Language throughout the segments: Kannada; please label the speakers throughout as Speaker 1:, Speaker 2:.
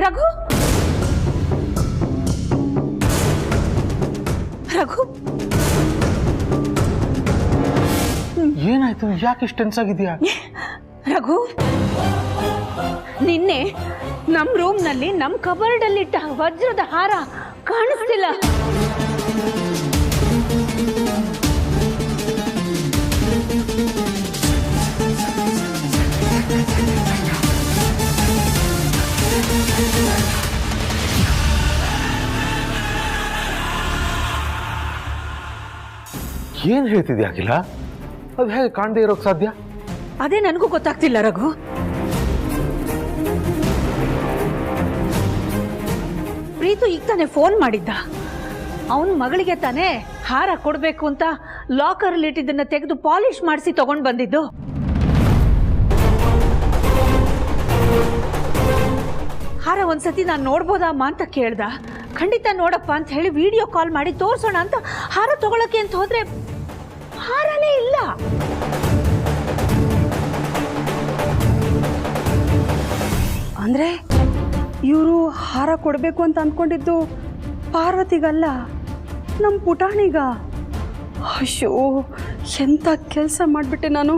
Speaker 1: ರಘು ರಘು
Speaker 2: ಏನಾಯ್ತು? ಯಾಕೆ ಇಷ್ಟು ಟೆನ್ಸ್ ಆಗಿದ್ಯಾ?
Speaker 1: ರಘು, ನಿನ್ನೆ ನಮ್ ರೂಮ್ ನಲ್ಲಿ ನಮ್ ಕಬರ್ಡ್ ಅಲ್ಲಿ ಇಟ್ಟ ವಜ್ರದ ಹಾರ ಕಾಣಿಸ್ತಿಲ್ಲ.
Speaker 2: ಏನ್ ಹೇಳ್ತಿದ್ಯಾ ಅಖಿಲ? ಅದು ಹೇಗೆ ಕಾಣದೇ ಇರೋಕ್ ಸಾಧ್ಯ?
Speaker 1: ಅದೇ ನನಗೂ ಗೊತ್ತಾಗ್ತಿಲ್ಲ ರಘು. ಪ್ರೀತು ಈಗ ತಾನೆ ಫೋನ್ ಮಾಡಿದ್ದ. ಅವನ ಮಗಳಿಗೆ ತಾನೆ ಹಾರ ಕೊಡ್ಬೇಕು ಅಂತ ಲಾಕರ್ ಅಲ್ಲಿ ಇಟ್ಟಿದ್ದನ್ನ ತೆಗೆದು ಪಾಲಿಶ್ ಮಾಡಿಸಿ ತಗೊಂಡ್ ಬಂದಿದ್ದು. ಹಾರ ಒಂದ್ಸತಿ ನಾನು ನೋಡ್ಬೋದಮ್ಮ ಅಂತ ಕೇಳ್ದ. ಖಂಡಿತ ನೋಡಪ್ಪ ಅಂತ ಹೇಳಿ ವಿಡಿಯೋ ಕಾಲ್ ಮಾಡಿ ತೋರ್ಸೋಣ ಅಂತ ಹಾರ ತಗೊಳಕ್ಕೆ ಅಂತ ಹೋದ್ರೆ ಹಾರನೇ ಇಲ್ಲ.
Speaker 3: ಅಂದ್ರೆ ಇವರು ಹಾರ ಕೊಡಬೇಕು ಅಂತ ಅಂದ್ಕೊಂಡಿದ್ದು ಪಾರ್ವತಿಗಲ್ಲ, ನಮ್ಮ ಪುಟಾಣಿಗ. ಅಯ್ಯೋ, ಎಂಥ ಕೆಲಸ ಮಾಡಿಬಿಟ್ಟೆ ನಾನು.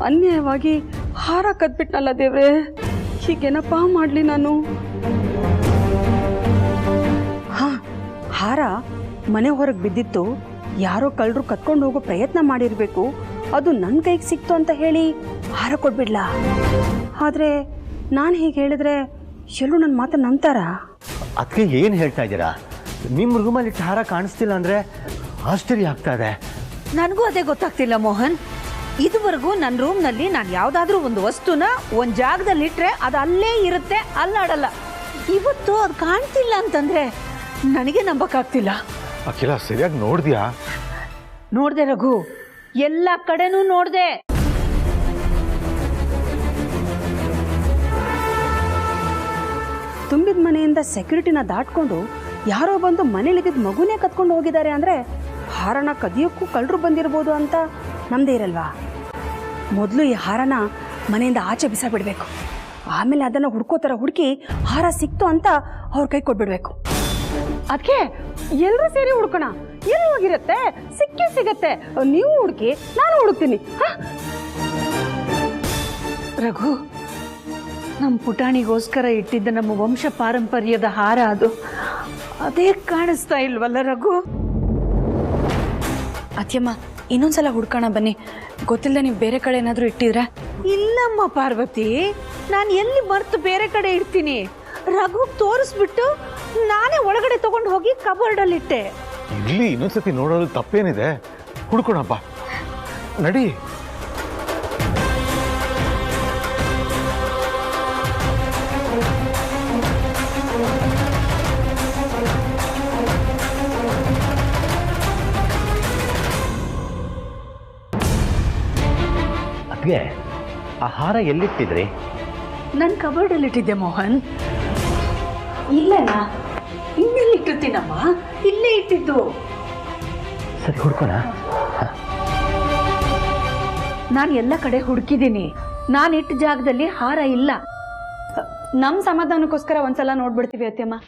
Speaker 3: ಅನ್ಯಾಯವಾಗಿ ಹಾರ ಕದ್ಬಿಟ್ನಲ್ಲ ದೇವ್ರೆ. ಹೀಗೇನಪ್ಪ ಮಾಡಲಿ ನಾನು? ಹಾಂ, ಹಾರ ಮನೆ ಹೊರಗೆ ಬಿದ್ದಿತ್ತು. ಯಾರೋ ಕಳ್ಳರು ಕತ್ಕೊಂಡು ಹೋಗೋ ಪ್ರಯತ್ನ ಮಾಡಿರಬೇಕು. ಅದು ನನ್ನ ಕೈಗೆ ಸಿಕ್ತು ಅಂತ ಹೇಳಿ ಹಾರ ಕೊಡ್ಬಿಡ್ಲಾ? ಆದರೆ ನಾನು ಹೀಗೆ ಹೇಳಿದ್ರೆ ಎಲ್ಲರೂ ನನ್ನ ಮಾತನ್ನು ನಂಬ್ತಾರ?
Speaker 4: ಅದಕ್ಕೆ ಏನು ಹೇಳ್ತಾ ಇದ್ದೀರಾ? ನಿಮ್ಮ ರೂಮಲ್ಲಿ ಹಾರ ಕಾಣಿಸ್ತಿಲ್ಲ ಅಂದರೆ ಆಶ್ಚರ್ಯ ಆಗ್ತಾ ಇದೆ.
Speaker 1: ನನಗೂ ಅದೇ ಗೊತ್ತಾಗ್ತಿಲ್ಲ ಮೋಹನ್. ಇದುವರೆಗೂ ನನ್ನ ರೂಮ್ನಲ್ಲಿ ನಾನು ಯಾವುದಾದ್ರೂ ಒಂದು ವಸ್ತುನ ಒಂದು ಜಾಗದಲ್ಲಿ ಇಟ್ಟರೆ ಅದು ಅಲ್ಲೇ ಇರುತ್ತೆ, ಅಲ್ಲಾಡಲ್ಲ. ಇವತ್ತು ಅದು ಕಾಣ್ತಿಲ್ಲ ಅಂತಂದ್ರೆ ನನಗೆ ನಂಬಕ್ಕಾಗ್ತಿಲ್ಲ.
Speaker 2: ಅಖಿಲ, ಸರಿಯಾಗಿ ನೋಡ್ದ್ಯಾ?
Speaker 1: ನೋಡ್ದೆ ರಘು, ಎಲ್ಲ ಕಡೆನೂ ನೋಡ್ದೆ.
Speaker 3: ತುಂಬಿದ ಮನೆಯಿಂದ ಸೆಕ್ಯೂರಿಟಿನ ದಾಟ್ಕೊಂಡು ಯಾರೋ ಬಂದು ಮನೇಲಿದ್ದ ಮಗುನೇ ಕತ್ಕೊಂಡು ಹೋಗಿದ್ದಾರೆ ಅಂದರೆ ಹಾರನ ಕದಿಯೋಕ್ಕೂ ಕಳ್ಳರು ಬಂದಿರ್ಬೋದು ಅಂತ ನಮ್ಮದೇ ಇರಲ್ವಾ? ಮೊದಲು ಈ ಹಾರನ ಮನೆಯಿಂದ ಆಚೆ ಬಿಸಾಬಿಡ್ಬೇಕು. ಆಮೇಲೆ ಅದನ್ನು ಹುಡ್ಕೋತರ ಹುಡುಕಿ ಹಾರ ಸಿಕ್ತು ಅಂತ ಅವ್ರ ಕೈ ಕೊಟ್ಬಿಡ್ಬೇಕು. ಅದಕ್ಕೆ ಎಲ್ಲರೂ ಸೇರಿ ಹುಡ್ಕೋಣ. ಎಲ್ಲಿ ಹೋಗಿರುತ್ತೆ? ಸಿಕ್ಕೇ ಸಿಗತ್ತೆ. ನೀವು ಹುಡುಕಿ, ನಾನು ಹುಡುಕ್ತೀನಿ.
Speaker 1: ರಘು, ನಮ್ಮ ಪುಟಾಣಿಗೋಸ್ಕರ ಇಟ್ಟಿದ್ದ ನಮ್ಮ ವಂಶ ಪಾರಂಪರ್ಯದ ಹಾರ ಅದು. ಅದೇ ಕಾಣಿಸ್ತಾ ಇಲ್ವಲ್ಲ ರಘು?
Speaker 3: ಅತ್ಯಮ್ಮ, ಇನ್ನೊಂದ್ಸಲ ಹುಡ್ಕೋಣ ಬನ್ನಿ. ಗೊತ್ತಿಲ್ಲದೆ ನೀವು ಬೇರೆ ಕಡೆ ಏನಾದರೂ ಇಟ್ಟಿದ್ರೆ?
Speaker 1: ಇಲ್ಲಮ್ಮ ಪಾರ್ವತಿ, ನಾನು ಎಲ್ಲಿ ಮರ್ತು ಬೇರೆ ಕಡೆ ಇಡ್ತೀನಿ. ರಘು ತೋರಿಸ್ಬಿಟ್ಟು ನಾನೇ ಒಳಗಡೆ ತಗೊಂಡು ಹೋಗಿ ಕಬೋರ್ಡಲ್ಲಿ ಇಟ್ಟೆ.
Speaker 2: ಇಲ್ಲಿ ಇನ್ನೊಂದ್ಸತಿ ನೋಡೋದು ತಪ್ಪೇನಿದೆ? ಹುಡ್ಕೋಣಪ್ಪ, ನಡಿ.
Speaker 4: ಅದಕ್ಕೆ ಆ ಹಾರ ಎಲ್ಲಿಟ್ಟಿದ್ರಿ?
Speaker 1: ನನ್ನ ಕಬೋರ್ಡಲ್ಲಿ ಇಟ್ಟಿದ್ದೆ ಮೋಹನ್. ಇಲ್ಲಣ್ಣ, ಇನ್ನೆಲ್ಲಿ ಇಟ್ಟಿರ್ತೀನಮ್ಮ? ಇಲ್ಲೇ ಇಟ್ಟಿದ್ದು.
Speaker 4: ಸರಿ, ಹುಡ್ಕೋಣ.
Speaker 1: ನಾನು ಎಲ್ಲ ಕಡೆ ಹುಡುಕಿದ್ದೀನಿ. ನಾನು ಇಟ್ಟ ಜಾಗದಲ್ಲಿ ಹಾರ ಇಲ್ಲ.
Speaker 3: ನಮ್ಮ ಸಮಾಧಾನಕ್ಕೋಸ್ಕರ ಒಂದ್ಸಲ ನೋಡ್ಬಿಡ್ತೀವಿ ಅತ್ಯಮ್ಮ.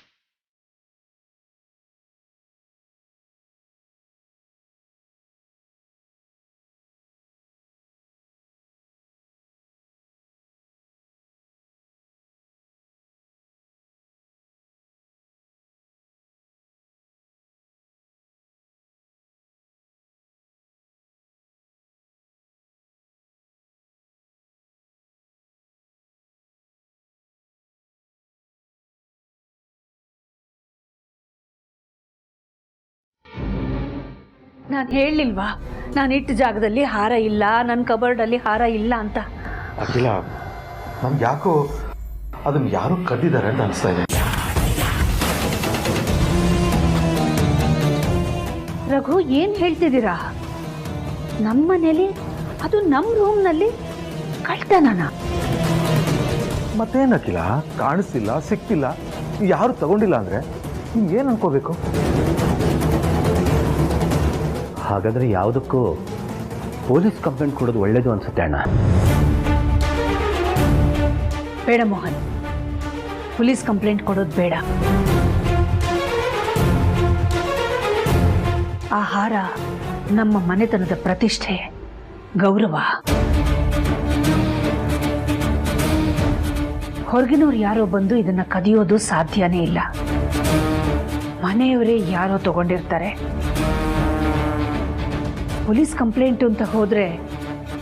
Speaker 1: ನಾನು ಹೇಳಲಿಲ್ವಾ ನಾನು ಇಟ್ಟ ಜಾಗದಲ್ಲಿ ಹಾರ ಇಲ್ಲ, ನನ್ನ ಕಬೋರ್ಡಲ್ಲಿ ಹಾರ ಇಲ್ಲ ಅಂತ?
Speaker 2: ಅಖಿಲ, ನಮ್ಗೆ ಯಾಕೋ ಅದನ್ನ ಯಾರೋ ಕದ್ದಿದ್ದಾರೆ ಅಂತ ಅನಿಸ್ತಾ ಇದೆ.
Speaker 1: ರಘು, ಏನು ಹೇಳ್ತಿದ್ದೀರಾ? ನಮ್ಮ ಮನೇಲಿ, ಅದು ನಮ್ಮ ರೂಮ್ನಲ್ಲಿ ಕಳ್ತನನ?
Speaker 2: ಮತ್ತೇನು ಅಖಿಲ, ಕಾಣಿಸ್ತಿಲ್ಲ, ಸಿಕ್ತಿಲ್ಲ, ಯಾರು ತಗೊಂಡಿಲ್ಲ ಅಂದ್ರೆ ಏನು ಅನ್ಕೋಬೇಕು?
Speaker 4: ಹಾಗಾದರೆ ಯಾವುದಕ್ಕೂ ಪೊಲೀಸ್ ಕಂಪ್ಲೇಂಟ್ ಕೊಡೋದು ಒಳ್ಳೇದು ಅನ್ಸುತ್ತೆ ಅಣ್ಣ.
Speaker 1: ಬೇಡ ಮೋಹನ್, ಪೊಲೀಸ್ ಕಂಪ್ಲೇಂಟ್ ಕೊಡೋದು ಬೇಡ. ಆ ಹಾರ ನಮ್ಮ ಮನೆತನದ ಪ್ರತಿಷ್ಠೆ, ಗೌರವ. ಹೊರಗಿನವ್ರು ಯಾರೋ ಬಂದು ಇದನ್ನ ಕದಿಯೋದು ಸಾಧ್ಯನೇ ಇಲ್ಲ. ಮನೆಯವರೇ ಯಾರೋ ತಗೊಂಡಿರ್ತಾರೆ. ಪೊಲೀಸ್ ಕಂಪ್ಲೇಂಟ್ ಅಂತ ಹೋದ್ರೆ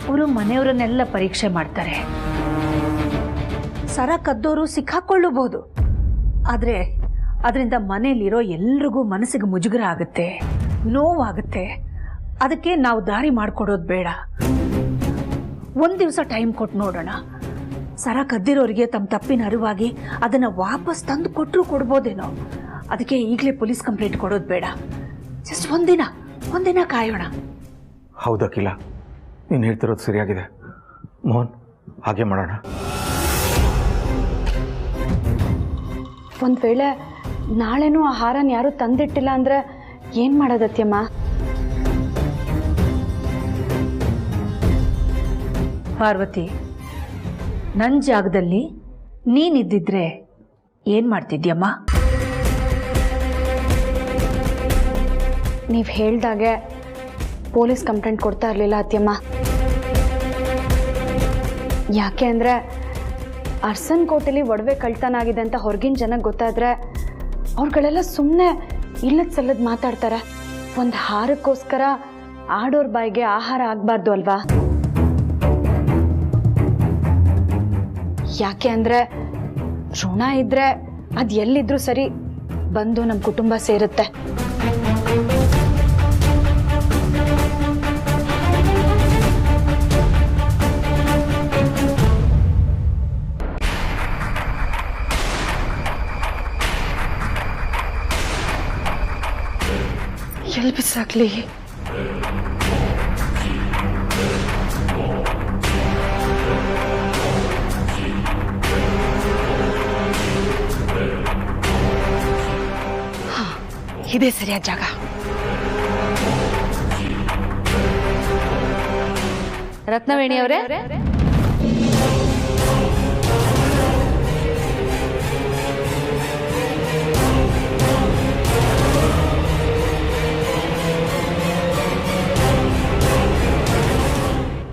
Speaker 1: ಅವರು ಮನೆಯವರನ್ನೆಲ್ಲ ಪರೀಕ್ಷೆ ಮಾಡ್ತಾರೆ. ಸರ ಕದ್ದೋರು ಸಿಕ್ಕಾಕೊಳ್ಳಬಹುದು. ಆದ್ರೆ ಅದರಿಂದ ಮನೆಯಲ್ಲಿರೋ ಎಲ್ರಿಗೂ ಮನಸ್ಸಿಗೆ ಮುಜುಗರ ಆಗುತ್ತೆ, ನೋವಾಗುತ್ತೆ. ಅದಕ್ಕೆ ನಾವು ದಾರಿ ಮಾಡಿಕೊಡೋದು ಬೇಡ. ಒಂದು ದಿವಸ ಟೈಮ್ ಕೊಟ್ಟು ನೋಡೋಣ. ಸರ ಕದ್ದಿರೋರಿಗೆ ತಮ್ಮ ತಪ್ಪಿನ ಅರಿವಾಗಿ ಅದನ್ನ ವಾಪಸ್ ತಂದು ಕೊಟ್ಟರು ಕೊಡ್ಬೋದೇನೋ. ಅದಕ್ಕೆ ಈಗಲೇ ಪೊಲೀಸ್ ಕಂಪ್ಲೇಂಟ್ ಕೊಡೋದು ಬೇಡ. ಜಸ್ಟ್ ಒಂದಿನ ಕಾಯೋಣ.
Speaker 2: ಹೌದಕ್ಕಿಲ್ಲ, ನೀನು ಹೇಳ್ತಿರೋದು ಸರಿಯಾಗಿದೆ. ಮೋಹನ್, ಹಾಗೆ ಮಾಡೋಣ.
Speaker 3: ಒಂದು ವೇಳೆ ನಾಳೆನೂ ಆ ಹಾರನ ಯಾರೂ ತಂದಿಟ್ಟಿಲ್ಲ ಅಂದರೆ ಏನು ಮಾಡೋದತ್ಯಮ್ಮ?
Speaker 1: ಪಾರ್ವತಿ, ನನ್ನ ಜಾಗದಲ್ಲಿ ನೀನಿದ್ದಿದ್ರೆ ಏನು ಮಾಡ್ತಿದ್ಯಮ್ಮ?
Speaker 3: ನೀವು ಹೇಳ್ದಾಗೆ ಪೊಲೀಸ್ ಕಂಪ್ಲೇಂಟ್ ಕೊಡ್ತಾ ಇರಲಿಲ್ಲ ಅತ್ಯಮ್ಮ. ಯಾಕೆ ಅಂದರೆ ಅರ್ಸನ್ ಕೋಟೆಲಿ ಒಡವೆ ಕಳ್ತನ ಆಗಿದೆ ಅಂತ ಹೊರಗಿನ ಜನಕ್ಕೆ ಗೊತ್ತಾದರೆ ಅವ್ರುಗಳೆಲ್ಲ ಸುಮ್ಮನೆ ಇಲ್ಲದ ಸಲ್ಲದ ಮಾತಾಡ್ತಾರೆ. ಒಂದು ಹಾರಕ್ಕೋಸ್ಕರ ಆಡೋರ್ ಬಾಯಿಗೆ ಆಹಾರ ಆಗಬಾರ್ದು ಅಲ್ವಾ? ಯಾಕೆ ಅಂದರೆ ಋಣ ಇದ್ದರೆ ಅದು ಎಲ್ಲಿದ್ರೂ ಸರಿ ಬಂದು ನಮ್ಮ ಕುಟುಂಬ ಸೇರುತ್ತೆ. ಎಲ್ಲಿ ಬಿಸಾಕ್ಲಿ? ಇದೇ ಸರಿಯಾದ ಜಾಗ.
Speaker 5: ರತ್ನವೇಣಿ ಅವರೇ,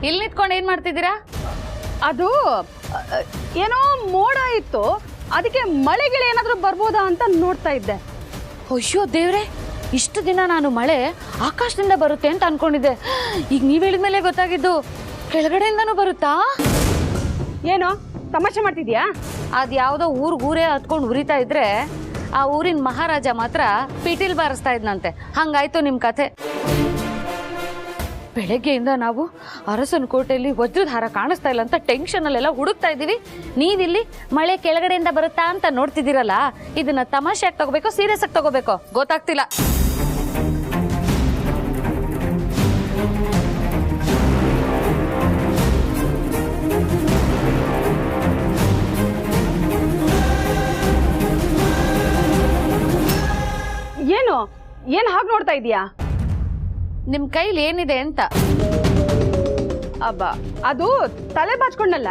Speaker 5: ಇಲ್ಲಿ ನಿಂತ್ಕೊಂಡು ಏನ್ ಮಾಡ್ತಿದ್ದೀರಾ?
Speaker 3: ಅದು ಏನೋ ಮೋಡ ಇತ್ತು, ಅದಕ್ಕೆ ಮಳೆಗಿಳೆ ಏನಾದರೂ ಬರ್ಬೋದಾ ಅಂತ ನೋಡ್ತಾ ಇದ್ದೆ.
Speaker 5: ಅಯ್ಯೋ ದೇವ್ರೆ, ಇಷ್ಟು ದಿನ ನಾನು ಮಳೆ ಆಕಾಶದಿಂದ ಬರುತ್ತೆ ಅಂತ ಅನ್ಕೊಂಡಿದ್ದೆ. ಈಗ ನೀವ್ ಹೇಳಿದ್ಮೇಲೆ ಗೊತ್ತಾಗಿದ್ದು ಕೆಳಗಡೆಯಿಂದನೂ ಬರುತ್ತಾ?
Speaker 3: ಏನೋ ತಮಾಷೆ ಮಾಡ್ತಿದ್ಯಾ?
Speaker 5: ಅದ್ಯಾವುದೋ ಊರೇ ಹತ್ಕೊಂಡು ಉರಿತಾ ಇದ್ರೆ ಆ ಊರಿನ ಮಹಾರಾಜ ಮಾತ್ರ ಪಿಟೀಲ್ ಬಾರಿಸ್ತಾ ಇದ್ನಂತೆ. ಹಂಗಾಯ್ತು ನಿಮ್ ಕಥೆ. ಬೆಳಗ್ಗೆಯಿಂದ ನಾವು ಅರಸನ ಕೋಟೆಯಲ್ಲಿ ವಜ್ರದ ಹಾರ ಕಾಣಿಸ್ತಾ ಇಲ್ಲ ಅಂತ ಟೆನ್ಷನ್ ಅಲ್ಲೆಲ್ಲ ಹುಡುಕ್ತಾ ಇದೀವಿ. ನೀವಿಲ್ಲಿ ಮಳೆ ಕೆಳಗಡೆಯಿಂದ ಬರುತ್ತಾ ಅಂತ ನೋಡ್ತಿದ್ದೀರಲ್ಲ, ಇದನ್ನ ತಮಾಷೆಯಾಗಿ ತಗೋಬೇಕೋ ಸೀರಿಯಸ್ ಆಗಿ ತಗೋಬೇಕೋ ಗೊತ್ತಾಗ್ತಿಲ್ಲ.
Speaker 3: ಏನು ಹಾಗೆ ನೋಡ್ತಾ ಇದೀಯಾ?
Speaker 5: ನಿಮ್ ಕೈಲಿ ಏನಿದೆ ಅಂತ.
Speaker 3: ಅಬ್ಬ, ಅದು ತಲೆ ಬಾಚ್ಕೊಂಡಲ್ಲ,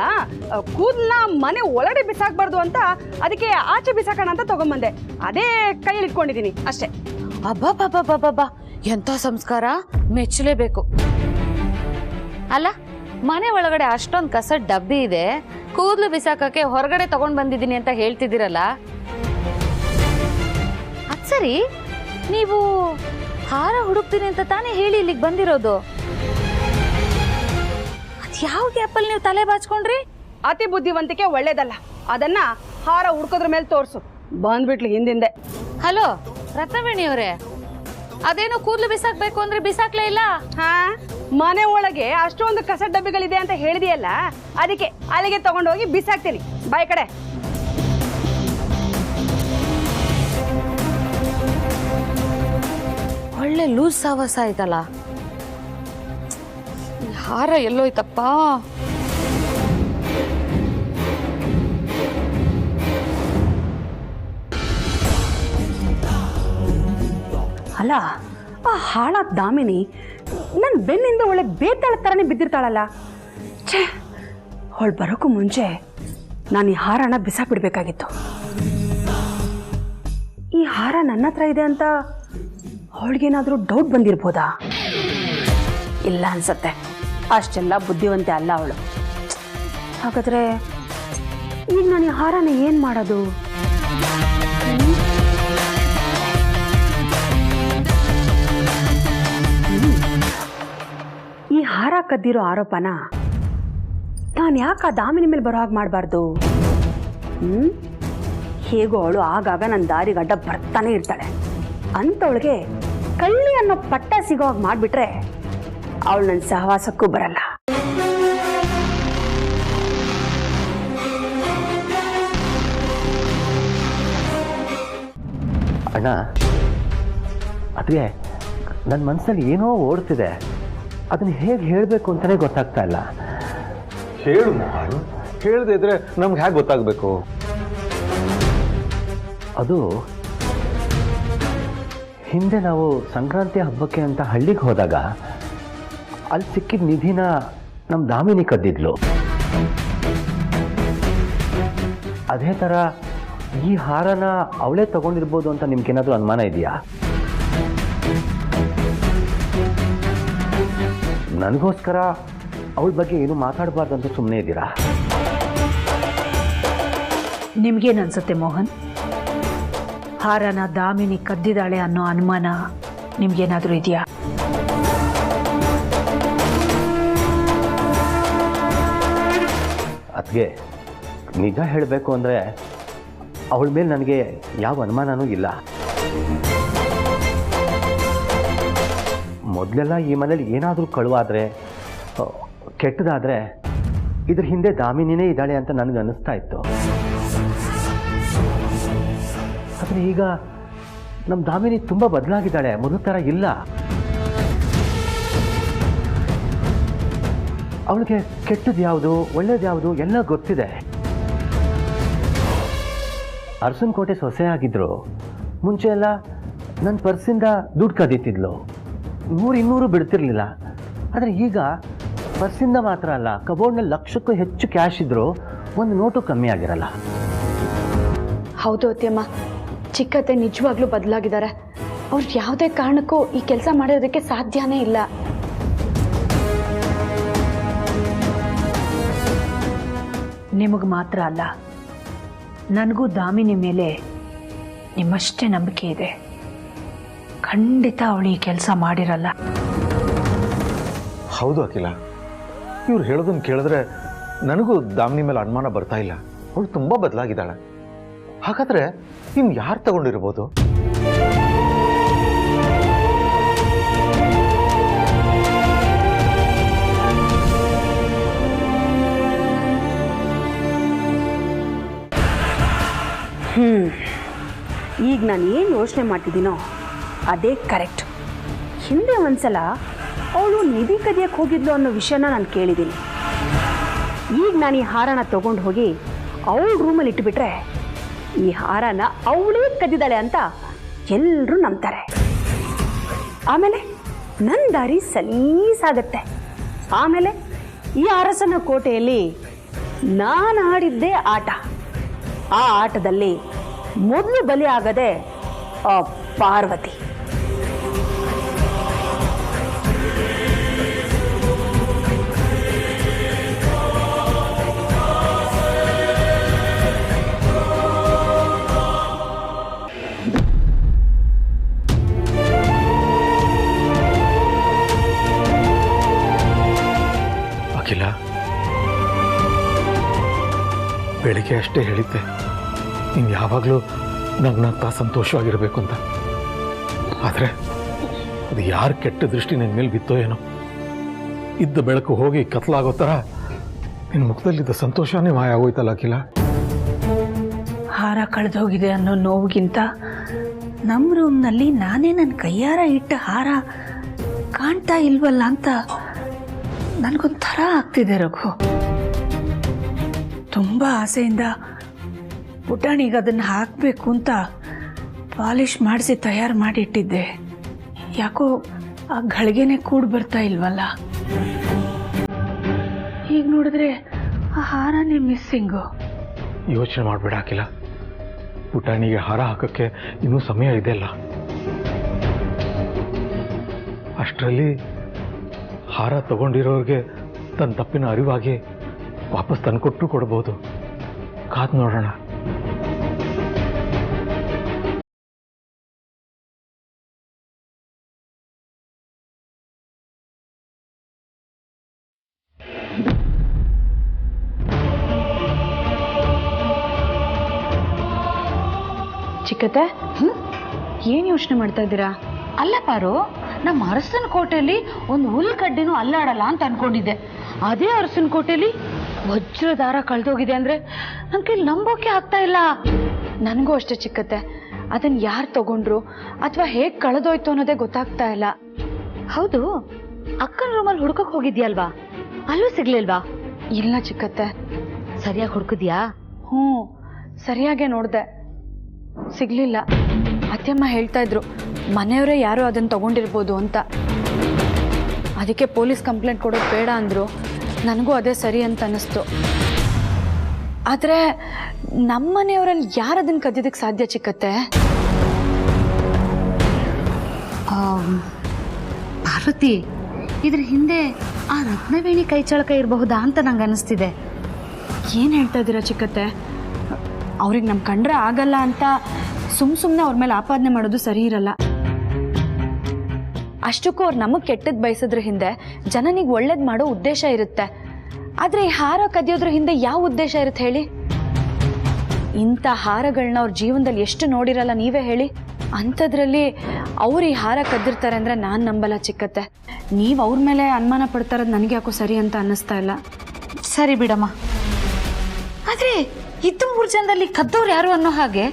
Speaker 3: ಕೂದಲನ್ನ ಮನೆ ಒಳಗಡೆ ಬಿಸಾಕ್ಬಾರ್ದು ಅಂತ ಅದಕ್ಕೆ ಆಚೆ ಬಿಸಾಕೋಣ ಅಂತ ತಗೊಂಬಂದೆ. ಅದೇ ಕೈಯಲ್ಲಿ ಇಟ್ಕೊಂಡಿದ್ದೀನಿ ಅಷ್ಟೇ.
Speaker 5: ಅಬ್ಬಬ್ಬಬ್ಬಬ್ಬಬ್ಬ, ಎಂಥ ಸಂಸ್ಕಾರ! ಮೆಚ್ಚಲೇಬೇಕು. ಅಲ್ಲ, ಮನೆ ಒಳಗಡೆ ಅಷ್ಟೊಂದು ಕಸದ ಡಬ್ಬಿ ಇದೆ, ಕೂದಲು ಬಿಸಾಕಕ್ಕೆ ಹೊರಗಡೆ ತಗೊಂಡ್ ಬಂದಿದ್ದೀನಿ ಅಂತ ಹೇಳ್ತಿದ್ದೀರಲ್ಲ. ಅದ್ ಸರಿ, ನೀವು ಹಾರ ಹುಡುಕ್ತೀನಿ ಅಂತ ತಾನೇ ಹೇಳಿ ಇಲ್ಲಿಗೆ ಬಂದಿರೋದು. ಯಾವ ಗ್ಯಾಪಲ್ಲಿ ನೀವು ತಲೆ ಬಾಚ್ಕೊಂಡ್ರಿ?
Speaker 3: ಅತಿ ಬುದ್ಧಿವಂತಿಕೆ ಒಳ್ಳೇದಲ್ಲ, ಅದನ್ನ ಹಾರ ಹುಡ್ಕೋದ್ರ ಮೇಲೆ ತೋರ್ಸು. ಬಂದ್ಬಿಟ್ಲಿ ಹಿಂದಿಂದೆ.
Speaker 5: ಹಲೋ ರತ್ನವೇಣಿ ಅವರೇ, ಅದೇನೋ ಕೂದಲು ಬಿಸಾಕ್ಬೇಕು ಅಂದ್ರೆ ಬಿಸಾಕ್ಲೇ ಇಲ್ಲ.
Speaker 3: ಹಾ, ಮನೆ ಒಳಗೆ ಅಷ್ಟೊಂದು ಕಸ ಡಬ್ಬಿಗಳಿದೆ ಅಂತ ಹೇಳಿದೆಯಲ್ಲ, ಅದಕ್ಕೆ ಅಲ್ಲಿಗೆ ತಗೊಂಡೋಗಿ ಬಿಸಾಕ್ತೀನಿ. ಬಾಯ್ ಕಡೆ.
Speaker 5: ಒಳ್ಳೆ ಲೂಸ್ ಸಾವಾಸ ಆಯ್ತಲ್ಲ. ಹಾರ ಎಲ್ಲೋಯ್ತಪ್ಪ?
Speaker 3: ಅಲ್ಲ, ಆ ಹಾಳಾದ ದಾಮಿನಿ ನನ್ನ ಬೆನ್ನಿಂದ ಒಳ್ಳೆ ಬೇತಾಳ ಥರನೇ ಬಿದ್ದಿರ್ತಾಳಲ್ಲ. ಛೇ, ಅವಳು ಬರೋಕ್ಕೂ ಮುಂಚೆ ನಾನು ಈ ಹಾರನ ಬಿಸಾಕ್ಬಿಡ್ಬೇಕಾಗಿತ್ತು. ಈ ಹಾರ ನನ್ನ ಹತ್ರ ಇದೆ ಅಂತ ಅವಳಿಗೇನಾದರೂ ಡೌಟ್ ಬಂದಿರ್ಬೋದಾ? ಇಲ್ಲ ಅನ್ಸತ್ತೆ, ಅಷ್ಟೆಲ್ಲ ಬುದ್ಧಿವಂತೆ ಅಲ್ಲ ಅವಳು. ಹಾಗಾದರೆ ಈಗ ನಾನು ಈ ಹಾರನ ಏನು ಮಾಡೋದು? ಈ ಹಾರ ಕದ್ದಿರೋ ಆರೋಪನ ನಾನು ಯಾಕೆ ಆ ದಾಮಿನಿ ಮೇಲೆ ಬರೋ ಹಾಗೆ ಮಾಡಬಾರ್ದು? ಹೇಗೋ ಅವಳು ಆಗಾಗ ನನ್ನ ದಾರಿಗೆ ಅಡ್ಡ ಬರ್ತಾನೆ ಇರ್ತಾಳೆ. ಅಂಥವಳಿಗೆ ಕಳ್ಳಿ ಅನ್ನೋ ಪಟ್ಟ ಸಿಗೋ ಹಾಗೆ ಮಾಡಿಬಿಟ್ರೆ ಅವಳು ನನ್ನ ಸಹವಾಸಕ್ಕೂ ಬರಲ್ಲ.
Speaker 4: ಅಣ್ಣ, ಅದೇ ನನ್ನ ಮನಸ್ಸಲ್ಲಿ ಏನೋ ಓಡ್ತಿದೆ, ಅದನ್ನು ಹೇಗೆ ಹೇಳಬೇಕು ಅಂತಲೇ ಗೊತ್ತಾಗ್ತಾ ಇಲ್ಲ.
Speaker 2: ಹೇಳು ಮೋಹನ್, ಹೇಳದೇ ಇದ್ರೆ ನಮ್ಗೆ ಹೇಗೆ ಗೊತ್ತಾಗಬೇಕು?
Speaker 4: ಅದು ಹಿಂದೆ ನಾವು ಸಂಕ್ರಾಂತಿ ಹಬ್ಬಕ್ಕೆ ಅಂತ ಹಳ್ಳಿಗೆ ಹೋದಾಗ ಅಲ್ಲಿ ಸಿಕ್ಕಿದ ನಿಧಿನ ನಮ್ಮ ದಾಮಿನಿ ಕದ್ದಿದ್ಲು. ಅದೇ ಥರ ಈ ಹಾರನ ಅವಳೇ ತಗೊಂಡಿರ್ಬೋದು ಅಂತ ನಿಮ್ಗೇನಾದರೂ ಅನುಮಾನ ಇದೆಯಾ? ನನಗೋಸ್ಕರ ಅವಳ ಬಗ್ಗೆ ಏನು ಮಾತಾಡಬಾರ್ದು ಅಂತ ಸುಮ್ಮನೆ ಇದ್ದೀರಾ?
Speaker 1: ನಿಮ್ಗೇನು ಅನ್ಸುತ್ತೆ ಮೋಹನ್? ಹಾರನ ದಾಮಿನಿ ಕದ್ದಿದ್ದಾಳೆ ಅನ್ನೋ ಅನುಮಾನ ನಿಮ್ಗೇನಾದರೂ ಇದೆಯಾ?
Speaker 4: ಅದಕ್ಕೆ ನಿಜ ಹೇಳಬೇಕು ಅಂದರೆ ಅವಳ ಮೇಲೆ ನನಗೆ ಯಾವ ಅನುಮಾನನೂ ಇಲ್ಲ. ಮೊದಲೆಲ್ಲ ಈ ಮನೇಲಿ ಏನಾದರೂ ಕಳುವಾದರೆ, ಕೆಟ್ಟದಾದರೆ ಇದ್ರ ಹಿಂದೆ ದಾಮಿನಿನೇ ಇದ್ದಾಳೆ ಅಂತ ನನಗೆ ಅನ್ನಿಸ್ತಾ ಇತ್ತು. ಆದರೆ ಈಗ ನಮ್ಮ ದಾಮಿನಿ ತುಂಬ ಬದಲಾಗಿದ್ದಾಳೆ, ಮೊದಲ ಥರ ಇಲ್ಲ. ಅವಳಿಗೆ ಕೆಟ್ಟದ್ದು ಯಾವುದು ಒಳ್ಳೇದು ಯಾವುದು ಎಲ್ಲ ಗೊತ್ತಿದೆ. ಅರಸನಕೋಟೆ ಸೊಸೆ ಆಗಿದ್ರು ಮುಂಚೆ ಎಲ್ಲ ನನ್ನ ಪರ್ಸಿಂದ ದುಡ್ಡು ಕದೀತಿದ್ಲು, 100-200 ಬಿಡ್ತಿರ್ಲಿಲ್ಲ. ಆದರೆ ಈಗ ಪರ್ಸಿಂದ ಮಾತ್ರ ಅಲ್ಲ, ಕಬೋರ್ಡ್ನಲ್ಲಿ ಲಕ್ಷಕ್ಕೂ ಹೆಚ್ಚು ಕ್ಯಾಶ್ ಇದ್ದರೂ ಒಂದು ನೋಟು ಕಮ್ಮಿ ಆಗಿರಲ್ಲ.
Speaker 6: ಹೌದು ಅತ್ಯಮ್ಮ, ಚಿಕ್ಕತ್ತೆ ನಿಜವಾಗ್ಲೂ ಬದಲಾಗಿದ್ದಾರೆ. ಅವ್ರು ಯಾವುದೇ ಕಾರಣಕ್ಕೂ ಈ ಕೆಲಸ ಮಾಡೋದಕ್ಕೆ ಸಾಧ್ಯನೇ ಇಲ್ಲ.
Speaker 1: ನಿಮಗೆ ಮಾತ್ರ ಅಲ್ಲ, ನನಗೂ ದಾಮಿನಿ ಮೇಲೆ ನಿಮ್ಮಷ್ಟೇ ನಂಬಿಕೆ ಇದೆ. ಖಂಡಿತ ಅವಳು ಈ ಕೆಲಸ ಮಾಡಿರಲ್ಲ.
Speaker 2: ಹೌದು ಅಖಿಲ, ಇವ್ರು ಹೇಳೋದನ್ನು ಕೇಳಿದ್ರೆ ನನಗೂ ದಾಮಿನಿ ಮೇಲೆ ಅನುಮಾನ ಬರ್ತಾ ಇಲ್ಲ. ಅವಳು ತುಂಬ ಬದಲಾಗಿದ್ದಾಳೆ. ಹಾಗಾದ್ರೆ ಇನ್ನು ಯಾರು ತಗೊಂಡಿರ್ಬೋದು?
Speaker 3: ಈಗ ನಾನು ಏನು ಯೋಚನೆ ಮಾಡ್ತಿದ್ದೀನೋ ಅದೇ ಕರೆಕ್ಟ್. ಹಿಂದೆ ಒಂದ್ಸಲ ಅವಳು ನಿಧಿ ಕದಿಯಕ್ಕೆ ಹೋಗಿದ್ಲು ಅನ್ನೋ ವಿಷಯನ ನಾನು ಕೇಳಿದ್ದೀನಿ. ಈಗ ನಾನು ಈ ಹಾರನ ತೊಗೊಂಡು ಹೋಗಿ ಅವಳ ರೂಮಲ್ಲಿ ಇಟ್ಟುಬಿಟ್ರೆ ಈ ಹಾರನ ಅವಳೇ ಕದ್ದಿದ್ದಾಳೆ ಅಂತ ಎಲ್ಲರೂ ನಂಬ್ತಾರೆ. ಆಮೇಲೆ ನನ್ನ ದಾರಿ ಸಲೀಸಾಗತ್ತೆ. ಆಮೇಲೆ ಈ ಅರಸನ ಕೋಟೆಯಲ್ಲಿ ನಾನು ಆಡಿದ್ದೇ ಆಟ. ಆ ಆಟದಲ್ಲಿ ಮೊದಲು ಬಲಿ ಆಗದೆ ಆ ಪಾರ್ವತಿ.
Speaker 2: ಅಖಿಲ, ಬೆಳಿಗ್ಗೆ ಅಷ್ಟೇ ಹೇಳಿದ್ದೆ ನೀನು ಯಾವಾಗಲೂ ನಗ್ನಗ್ತಾ ಸಂತೋಷವಾಗಿರಬೇಕು ಅಂತ. ಆದರೆ ಅದು ಯಾರು ಕೆಟ್ಟ ದೃಷ್ಟಿ ನಿನ್ನ ಮೇಲೆ ಬಿತ್ತೋ ಏನೋ, ಇದ್ದ ಬೆಳಕು ಹೋಗಿ ಕತ್ಲಾಗೋ ಥರ ನಿನ್ನ ಮುಖದಲ್ಲಿದ್ದ ಸಂತೋಷನೇ ಮಾಯ ಆಗೋಯ್ತಲ್ಲ ಅಖಿಲ.
Speaker 1: ಹಾರ ಕಳೆದೋಗಿದೆ ಅನ್ನೋ ನೋವಿಗಿಂತ ನಮ್ಮ ರೂಮ್ನಲ್ಲಿ ನಾನೇ ನನ್ನ ಕೈಯಾರ ಇಟ್ಟ ಹಾರ ಕಾಣ್ತಾ ಇಲ್ವಲ್ಲ ಅಂತ ನನಗೊಂಥರ ಆಗ್ತಿದೆ ರಘು. ತುಂಬ ಆಸೆಯಿಂದ ಪುಟಾಣಿಗೆ ಅದನ್ನು ಹಾಕಬೇಕು ಅಂತ ಪಾಲಿಷ್ ಮಾಡಿಸಿ ತಯಾರು ಮಾಡಿಟ್ಟಿದ್ದೆ. ಯಾಕೋ ಆ ಘಳಿಗೆನೆ ಕೂಡಿ ಬರ್ತಾ ಇಲ್ವಲ್ಲ. ಈಗ ನೋಡಿದ್ರೆ ಆ ಹಾರನೇ ಮಿಸ್ಸಿಂಗು.
Speaker 2: ಯೋಚನೆ ಮಾಡಬೇಡ ಅಖಿಲ, ಪುಟಾಣಿಗೆ ಹಾರ ಹಾಕೋಕ್ಕೆ ಇನ್ನೂ ಸಮಯ ಇದೆಯಲ್ಲ. ಅಷ್ಟರಲ್ಲಿ ಹಾರ ತಗೊಂಡಿರೋರಿಗೆ ತನ್ನ ತಪ್ಪಿನ ಅರಿವಾಗಿ ವಾಪಸ್ ತಂದುಕೊಟ್ಟು ಕೊಡ್ಬೋದು. ಕಾದು ನೋಡೋಣ.
Speaker 6: ಚಿಕ್ಕತ್ತೆ ಏನು ಯೋಚನೆ ಮಾಡ್ತಾ ಇದ್ದೀರಾ?
Speaker 5: ಅಲ್ಲ ಪಾರು, ನಮ್ಮ ಅರಸನ ಕೋಟೆಯಲ್ಲಿ ಒಂದು ಹುಲ್ ಕಡ್ಡಿನೂ ಅಲ್ಲಾಡಲ್ಲ ಅಂತ ಅನ್ಕೊಂಡಿದ್ದೆ. ಅದೇ ಅರಸನ ಕೋಟೆಯಲ್ಲಿ ವಜ್ರದಾರ ಕಳೆದೋಗಿದೆ ಅಂದ್ರೆ ನನ್ನ ಕೈಲಿ ನಂಬೋಕೆ ಆಗ್ತಾ ಇಲ್ಲ.
Speaker 6: ನನಗೂ ಅಷ್ಟೇ ಚಿಕ್ಕತ್ತೆ, ಅದನ್ನ ಯಾರು ತಗೊಂಡ್ರು ಅಥವಾ ಹೇಗೆ ಕಳೆದೋಯ್ತು ಅನ್ನೋದೇ ಗೊತ್ತಾಗ್ತಾ ಇಲ್ಲ.
Speaker 5: ಹೌದು, ಅಕ್ಕನ ರೂಮಲ್ಲಿ ಹುಡ್ಕಕ್ ಹೋಗಿದ್ಯಲ್ವಾ? ಅಲ್ಲೂ ಸಿಗ್ಲಿಲ್ವಾ?
Speaker 6: ಇಲ್ಲ ಚಿಕ್ಕತ್ತೆ.
Speaker 5: ಸರಿಯಾಗಿ ಹುಡುಕಿದ್ಯಾ?
Speaker 6: ಹ್ಞೂ, ಸರಿಯಾಗೇ ನೋಡಿದೆ, ಸಿಗ್ಲಿಲ್ಲ. ಅತ್ತೆಮ್ಮ ಹೇಳ್ತಾ ಇದ್ರು ಮನೆಯವರೇ ಯಾರೋ ಅದನ್ನು ತಗೊಂಡಿರ್ಬೋದು ಅಂತ. ಅದಕ್ಕೆ ಪೊಲೀಸ್ ಕಂಪ್ಲೇಂಟ್ ಕೊಡೋದು ಬೇಡ ಅಂದರು. ನನಗೂ ಅದೇ ಸರಿ ಅಂತ ಅನ್ನಿಸ್ತು. ಆದರೆ ನಮ್ಮ ಮನೆಯವರಲ್ಲಿ ಯಾರು ಅದನ್ನು ಕದ್ದಿದ್ದಕ್ಕೆ ಸಾಧ್ಯ ಚಿಕ್ಕತ್ತೆ?
Speaker 5: ಪಾರ್ವತಿ, ಇದ್ರ ಹಿಂದೆ ಆ ರತ್ನವೇಣಿ ಕೈಚಳಕ ಇರಬಹುದಾ ಅಂತ ನಂಗೆ ಅನಿಸ್ತಿದೆ.
Speaker 6: ಏನು ಹೇಳ್ತಾ ಇದ್ದೀರಾ ಚಿಕ್ಕತ್ತೆ? ಅವ್ರಿಗೆ ನಮ್ಮ ಕಂಡ್ರೆ ಆಗಲ್ಲ ಅಂತ ಸುಮ್ಮನೆ ಅವ್ರ ಮೇಲೆ ಆಪಾದನೆ ಮಾಡೋದು ಸರಿ ಇರಲ್ಲ. ಅಷ್ಟಕ್ಕೂ ಅವ್ರು ನಮಗೆ ಕೆಟ್ಟದ್ದು ಬಯಸೋದ್ರ ಹಿಂದೆ ಜನನಿಗೆ ಒಳ್ಳೇದು ಮಾಡೋ ಉದ್ದೇಶ ಇರುತ್ತೆ. ಆದರೆ ಈ ಹಾರ ಕದಿಯೋದ್ರ ಹಿಂದೆ ಯಾವ ಉದ್ದೇಶ ಇರುತ್ತೆ ಹೇಳಿ? ಇಂಥ ಹಾರಗಳನ್ನ ಅವ್ರ ಜೀವನದಲ್ಲಿ ಎಷ್ಟು ನೋಡಿರಲ್ಲ ನೀವೇ ಹೇಳಿ. ಅಂಥದ್ರಲ್ಲಿ ಅವ್ರು ಈ ಹಾರ ಕದ್ದಿರ್ತಾರೆ ಅಂದರೆ ನಾನು ನಂಬಲ್ಲ ಚಿಕ್ಕತ್ತೆ. ನೀವು ಅವ್ರ ಮೇಲೆ ಅನುಮಾನ ಪಡ್ತಾ ಇರೋದು ನನಗೆ ಯಾಕೋ ಸರಿ ಅಂತ ಅನ್ನಿಸ್ತಾ ಇಲ್ಲ.
Speaker 5: ಸರಿ ಬಿಡಮ್ಮ. ಆದ್ರೆ ಇದ್ದು 3 ಜನದಲ್ಲಿ ಕದ್ದವ್ರು ಯಾರು ಅನ್ನೋ ಹಾಗೆ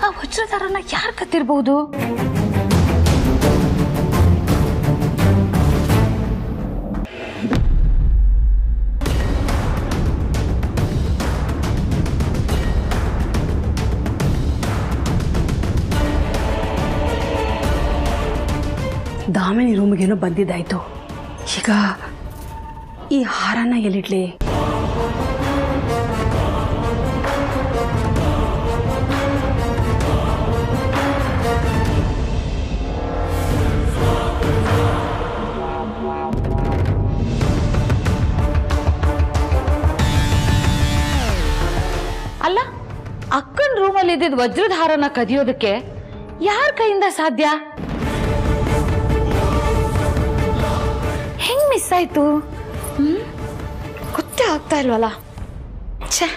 Speaker 5: ಆ ವಜ್ರದಾರನ ಯಾರು ಕತ್ತಿರ್ಬಹುದು?
Speaker 3: ದಾಮಿನಿ ರೂಮ್ಗೇನೋ ಬಂದಿದ್ದಾಯ್ತು. ಈಗ ಈ ಹಾರನ ಎಲ್ಲಿಡ್ಲಿ?
Speaker 5: ಅಲ್ಲ, ಅಕ್ಕನ ರೂಮಲ್ಲಿ ಇದ್ದಿದ್ದ ವಜ್ರದ ಹಾರನ ಕದಿಯೋದಕ್ಕೆ ಯಾರ ಕೈಯಿಂದ ಸಾಧ್ಯ? ಹೆಂಗ್ ಮಿಸ್ ಆಯ್ತು? ಗೊತ್ತೇ ಆಗ್ತಾ ಇಲ್ವಲ್ಲ. ಛೇ,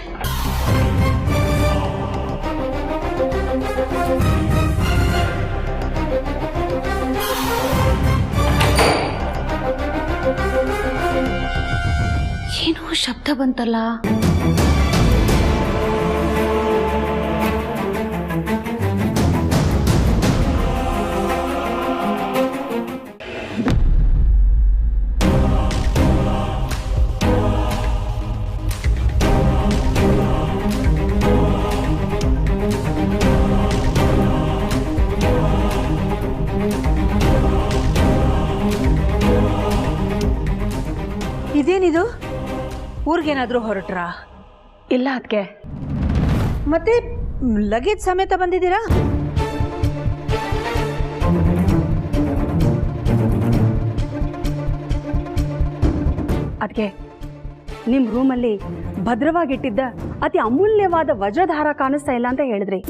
Speaker 5: ಏನೋ ಶಬ್ದ ಬಂತಲ್ಲ.
Speaker 1: ಇದೇನಿದು? ಊರಿಗೇನಾದ್ರೂ ಹೊರಟ್ರಾ?
Speaker 3: ಇಲ್ಲ ಅದಕ್ಕೆ.
Speaker 1: ಮತ್ತೆ ಲಗೇಜ್ ಸಮೇತ ಬಂದಿದ್ದೀರಾ?
Speaker 3: ಅದಕ್ಕೆ ನಿಮ್ಮ ರೂಮಲ್ಲಿ ಭದ್ರವಾಗಿಟ್ಟಿದ್ದ ಅತಿ ಅಮೂಲ್ಯವಾದ ವಜ್ರಧಾರ ಕಾಣಿಸ್ತಾ ಇಲ್ಲ ಅಂತ ಹೇಳಿದ್ರಿ.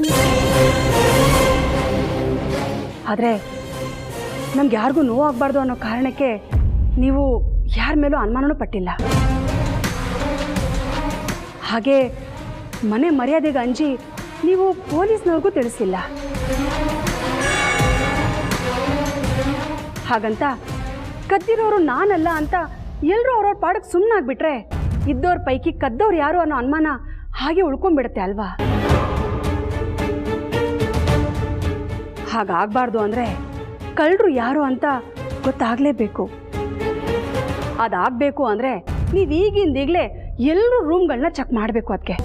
Speaker 3: ಆದರೆ ನಮ್ಗೆ ಯಾರಿಗೂ ನೋವಾಗಬಾರ್ದು ಅನ್ನೋ ಕಾರಣಕ್ಕೆ ನೀವು ಯಾರ ಮೇಲೂ ಅನುಮಾನನೂ ಪಟ್ಟಿಲ್ಲ. ಹಾಗೆ ಮನೆ ಮರ್ಯಾದೆಗೆ ಅಂಜಿ ನೀವು ಪೊಲೀಸ್ನವ್ರಿಗೂ ತಿಳಿಸಿಲ್ಲ. ಹಾಗಂತ ಕದ್ದಿರೋರು ನಾನಲ್ಲ ಅಂತ ಎಲ್ಲರೂ ಅವ್ರವ್ರ ಪಾಡಕ್ಕೆ ಸುಮ್ಮನಾಗ್ಬಿಟ್ರೆ ಇದ್ದವ್ರ ಪೈಕಿ ಕದ್ದವ್ರು ಯಾರು ಅನ್ನೋ ಅನುಮಾನ ಹಾಗೆ ಉಳ್ಕೊಂಡ್ಬಿಡುತ್ತೆ ಅಲ್ವಾ? ಹಾಗಾಗಬಾರ್ದು ಅಂದರೆ ಕಳ್ಳರು ಯಾರು ಅಂತ ಗೊತ್ತಾಗಲೇಬೇಕು. ಅದಾಗಬೇಕು ಅಂದರೆ ನೀವು ಈಗಿಂದೀಗಲೇ ಎಲ್ಲರೂ ರೂಮ್ಗಳನ್ನ ಚೆಕ್ ಮಾಡಬೇಕು. ಅದಕ್ಕೆ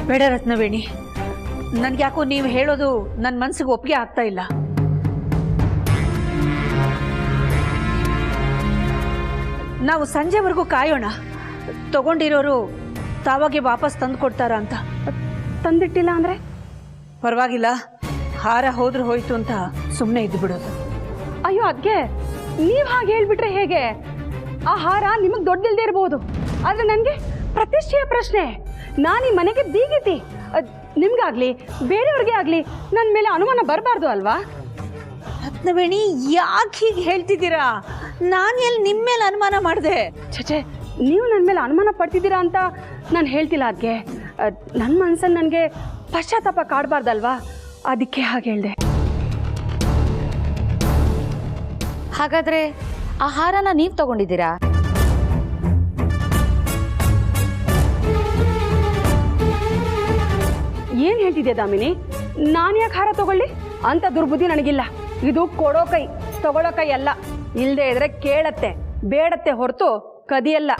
Speaker 1: ಬೇಡ ರತ್ನವೇಣಿ, ನನ್ಗ್ಯಾಕೋ ನೀವು ಹೇಳೋದು ನನ್ನ ಮನಸ್ಸಿಗೆ ಒಪ್ಪಿಗೆ ಆಗ್ತಾ ಇಲ್ಲ. ನಾವು ಸಂಜೆವರೆಗೂ ಕಾಯೋಣ. ತಗೊಂಡಿರೋರು ತಾವಾಗೆ ವಾಪಸ್ ತಂದು ಕೊಡ್ತಾರ ಅಂತ.
Speaker 3: ತಂದಿಟ್ಟಿಲ್ಲ ಅಂದರೆ?
Speaker 1: ಪರವಾಗಿಲ್ಲ, ಹಾರ ಹೋದ್ರೆ ಹೋಯ್ತು ಅಂತ ಸುಮ್ಮನೆ ಇದ್ದು ಬಿಡೋದು.
Speaker 3: ಅಯ್ಯೋ ಅದಕ್ಕೆ ನೀವು ಹಾಗೆ ಹೇಳ್ಬಿಟ್ರೆ ಹೇಗೆ? ಆ ಹಾರ ನಿಮಗೆ ದೊಡ್ಡದಿಲ್ಲದೆ ಇರ್ಬೋದು, ಆದರೆ ನನಗೆ ಪ್ರತಿಷ್ಠೆಯ ಪ್ರಶ್ನೆ. ನಾನು ಈ ಮನೆಗೆ ಬೀಗಿತಿ. ನಿಮ್ಗಾಗ್ಲಿ ಬೇರೆಯವ್ರಿಗೆ ಆಗಲಿ ನನ್ನ ಮೇಲೆ ಅನುಮಾನ ಬರಬಾರ್ದು ಅಲ್ವಾ?
Speaker 1: ರತ್ನವೇಣಿ, ಯಾಕೆ ಹೀಗೆ ಹೇಳ್ತಿದ್ದೀರಾ? ನಾನು ಎಲ್ಲಿ ನಿಮ್ಮ ಮೇಲೆ ಅನುಮಾನ ಮಾಡಿದೆ?
Speaker 3: ಛೇ, ನೀವು ನನ್ನ ಮೇಲೆ ಅನುಮಾನ ಪಡ್ತಿದ್ದೀರಾ ಅಂತ ನಾನು ಹೇಳ್ತಿಲ್ಲ. ಅದಕ್ಕೆ ನನ್ನ ಮನಸ್ಸನ್ನು ನನಗೆ ಪಶ್ಚಾತ್ತಾಪ ಕಾಡಬಾರ್ದಲ್ವಾ, ಅದಕ್ಕೆ ಹಾಗೆ ಹೇಳಿದೆ.
Speaker 5: ಹಾಗಾದ್ರೆ ಆ ಹಾರನ ನೀವು ತಗೊಂಡಿದ್ದೀರಾ?
Speaker 3: ಏನು ಹೇಳ್ತಿದ್ದೆ ದಾಮಿನಿ? ನಾನು ಯಾಕೆ ಹಾರ ತಗೊಳ್ಳಿ? ಅಂತ ದುರ್ಬುದ್ಧಿ ನನಗಿಲ್ಲ. ಇದು ಕೊಡೋ ಕೈ, ತಗೊಳ್ಳೋ ಕೈ ಅಲ್ಲ. ಇಲ್ಲದೆ ಇದ್ರೆ ಕೇಳತ್ತೆ, ಬೇಡತ್ತೆ ಹೊರತು ಕದಿಯಲ್ಲ.